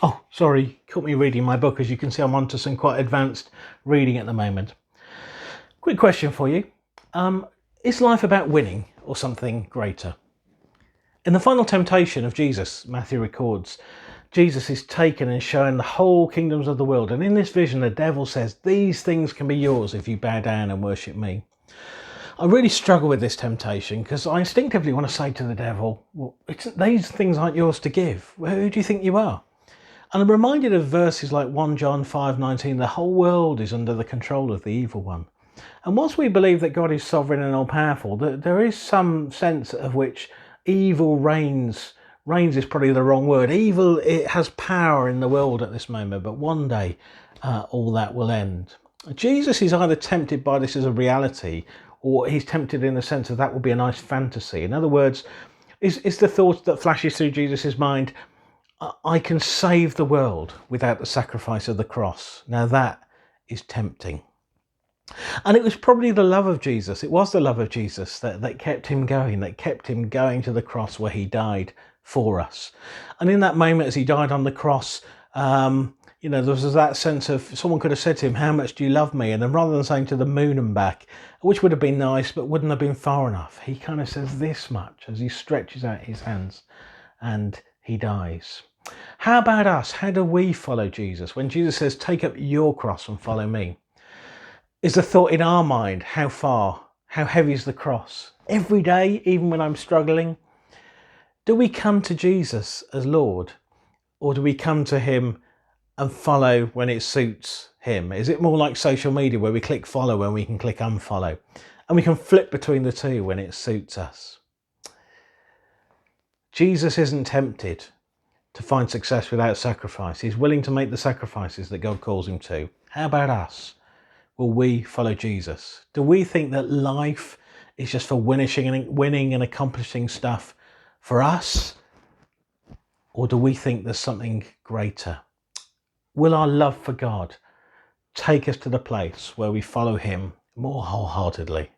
Oh, sorry, caught me reading my book. As you can see, I'm on to some quite advanced reading at the moment. Quick question for you. Is life about winning or something greater? In the final temptation of Jesus, Matthew records, Jesus is taken and shown the whole kingdoms of the world. And in this vision, the devil says, these things can be yours if you bow down and worship me. I really struggle with this temptation because I instinctively want to say to the devil, well, these things aren't yours to give. Who do you think you are? And I'm reminded of verses like 1 John 5:19, the whole world is under the control of the evil one. And whilst we believe that God is sovereign and all-powerful, there is some sense of which evil reigns. Reigns is probably the wrong word. Evil, it has power in the world at this moment, but one day all that will end. Jesus is either tempted by this as a reality, or he's tempted in the sense of that will be a nice fantasy. In other words, is the thought that flashes through Jesus's mind, I can save the world without the sacrifice of the cross. Now that is tempting. And it was probably the love of Jesus. It was the love of Jesus that kept him going, to the cross where he died for us. And in that moment, as he died on the cross, there was that sense of someone could have said to him, how much do you love me? And then rather than saying to the moon and back, which would have been nice, but wouldn't have been far enough, he kind of says this much as he stretches out his hands and he dies. How about us? How do we follow Jesus? When Jesus says, take up your cross and follow me, is the thought in our mind, how far? How heavy is the cross? Every day, even when I'm struggling, do we come to Jesus as Lord? Or do we come to him and follow when it suits him? Is it more like social media where we click follow when we can click unfollow? And we can flip between the two when it suits us. Jesus isn't tempted to find success without sacrifice. He's willing to make the sacrifices that God calls him to. How about us? Will we follow Jesus? Do we think that life is just for winning and accomplishing stuff for us? Or do we think there's something greater? Will our love for God take us to the place where we follow him more wholeheartedly?